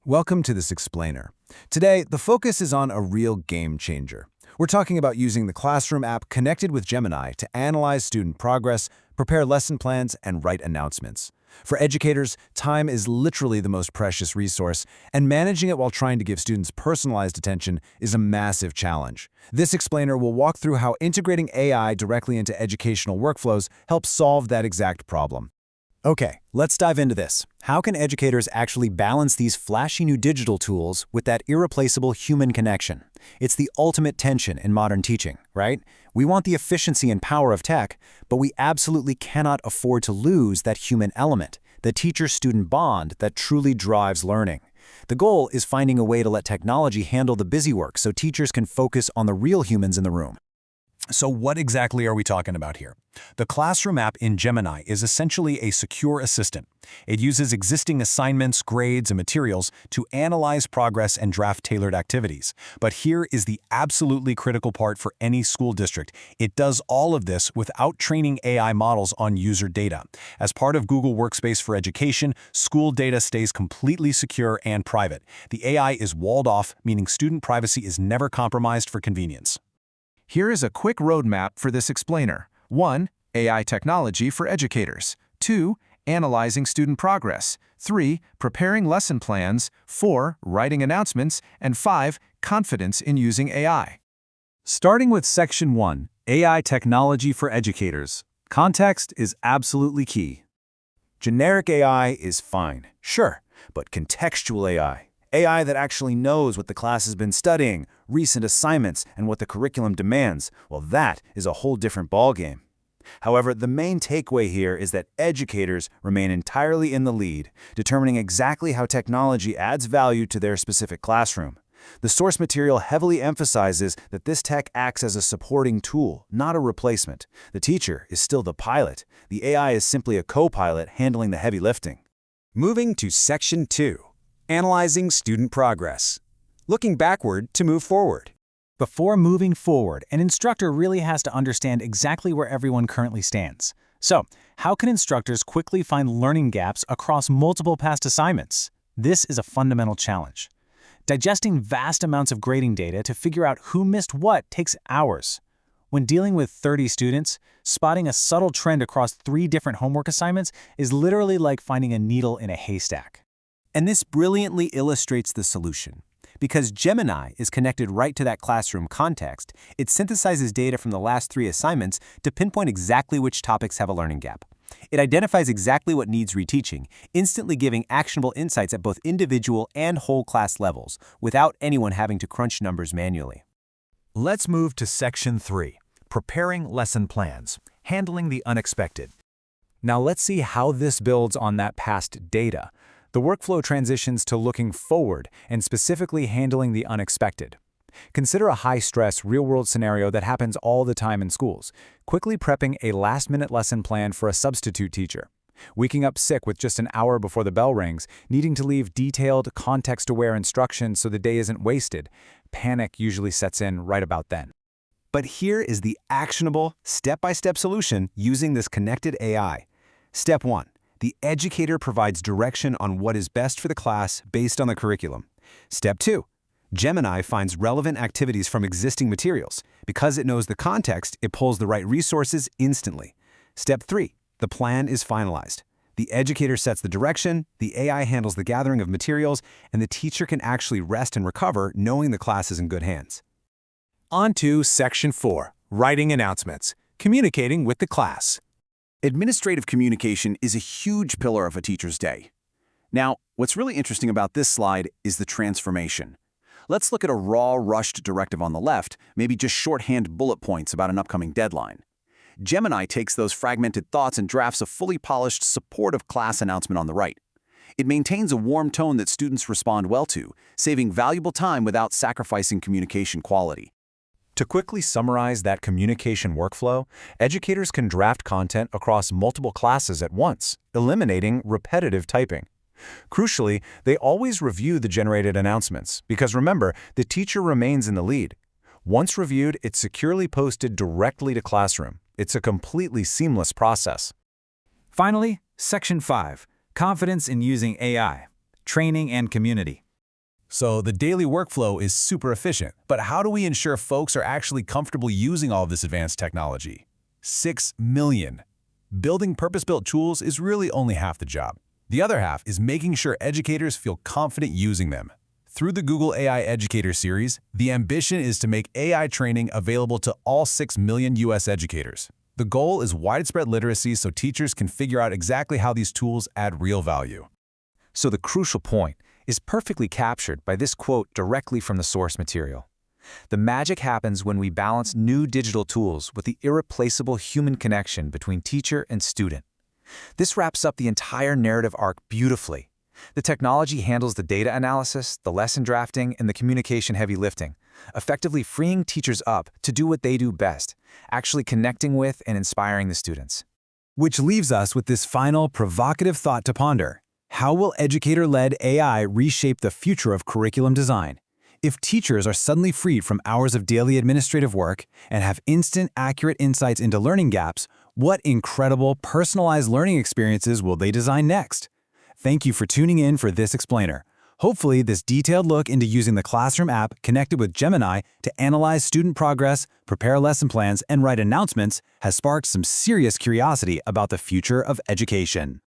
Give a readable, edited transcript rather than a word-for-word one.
Welcome to this explainer. Today, the focus is on a real game changer. We're talking about using the classroom app connected with Gemini to analyze student progress, prepare lesson plans, and write announcements. For educators, time is literally the most precious resource, and managing it while trying to give students personalized attention is a massive challenge. This explainer will walk through how integrating AI directly into educational workflows helps solve that exact problem. Okay, let's dive into this. How can educators actually balance these flashy new digital tools with that irreplaceable human connection? It's the ultimate tension in modern teaching, right? We want the efficiency and power of tech, but we absolutely cannot afford to lose that human element, the teacher-student bond that truly drives learning. The goal is finding a way to let technology handle the busy work so teachers can focus on the real humans in the room. So what exactly are we talking about here? The Classroom app in Gemini is essentially a secure assistant. It uses existing assignments, grades, and materials to analyze progress and draft tailored activities. But here is the absolutely critical part for any school district. It does all of this without training AI models on user data. As part of Google Workspace for Education, school data stays completely secure and private. The AI is walled off, meaning student privacy is never compromised for convenience. Here is a quick roadmap for this explainer. 1. AI technology for educators. 2. Analyzing student progress. 3. Preparing lesson plans. 4. Writing announcements. And 5. Confidence in using AI. Starting with Section 1, AI technology for educators. Context is absolutely key. Generic AI is fine, sure, but contextual AI that actually knows what the class has been studying, recent assignments, and what the curriculum demands, well, that is a whole different ballgame. However, the main takeaway here is that educators remain entirely in the lead, determining exactly how technology adds value to their specific classroom. The source material heavily emphasizes that this tech acts as a supporting tool, not a replacement. The teacher is still the pilot. The AI is simply a co-pilot handling the heavy lifting. Moving to Section 2. Analyzing student progress. Looking backward to move forward. Before moving forward, an instructor really has to understand exactly where everyone currently stands. So, how can instructors quickly find learning gaps across multiple past assignments? This is a fundamental challenge. Digesting vast amounts of grading data to figure out who missed what takes hours. When dealing with 30 students, spotting a subtle trend across 3 different homework assignments is literally like finding a needle in a haystack. And this brilliantly illustrates the solution. Because Gemini is connected right to that classroom context, it synthesizes data from the last 3 assignments to pinpoint exactly which topics have a learning gap. It identifies exactly what needs reteaching, instantly giving actionable insights at both individual and whole class levels, without anyone having to crunch numbers manually. Let's move to Section 3, Preparing Lesson Plans, Handling the Unexpected. Now let's see how this builds on that past data. The workflow transitions to looking forward and specifically handling the unexpected. Consider a high-stress, real-world scenario that happens all the time in schools, quickly prepping a last-minute lesson plan for a substitute teacher. Waking up sick with just an hour before the bell rings, needing to leave detailed, context-aware instructions so the day isn't wasted. Panic usually sets in right about then. But here is the actionable, step-by-step solution using this connected AI. Step 1. The educator provides direction on what is best for the class based on the curriculum. Step 2. Gemini finds relevant activities from existing materials. Because it knows the context, it pulls the right resources instantly. Step 3. The plan is finalized. The educator sets the direction, the AI handles the gathering of materials, and the teacher can actually rest and recover knowing the class is in good hands. On to Section 4, Writing Announcements, Communicating with the Class. Administrative communication is a huge pillar of a teacher's day. Now, what's really interesting about this slide is the transformation. Let's look at a raw, rushed directive on the left, maybe just shorthand bullet points about an upcoming deadline. Gemini takes those fragmented thoughts and drafts a fully polished, supportive class announcement on the right. It maintains a warm tone that students respond well to, saving valuable time without sacrificing communication quality. To quickly summarize that communication workflow, educators can draft content across multiple classes at once, eliminating repetitive typing. Crucially, they always review the generated announcements, because remember, the teacher remains in the lead. Once reviewed, it's securely posted directly to Classroom. It's a completely seamless process. Finally, Section 5, Confidence in using AI, Training and Community. So the daily workflow is super efficient. But how do we ensure folks are actually comfortable using all of this advanced technology? 6 million. Building purpose-built tools is really only half the job. The other half is making sure educators feel confident using them. Through the Google AI Educator series, the ambition is to make AI training available to all 6 million US educators. The goal is widespread literacy so teachers can figure out exactly how these tools add real value. So the crucial point is perfectly captured by this quote directly from the source material. The magic happens when we balance new digital tools with the irreplaceable human connection between teacher and student. This wraps up the entire narrative arc beautifully. The technology handles the data analysis, the lesson drafting, and the communication-heavy lifting, effectively freeing teachers up to do what they do best, actually connecting with and inspiring the students. Which leaves us with this final provocative thought to ponder. How will educator-led AI reshape the future of curriculum design? If teachers are suddenly freed from hours of daily administrative work and have instant, accurate insights into learning gaps, what incredible, personalized learning experiences will they design next? Thank you for tuning in for this explainer. Hopefully, this detailed look into using the Classroom app connected with Gemini to analyze student progress, prepare lesson plans, and write announcements has sparked some serious curiosity about the future of education.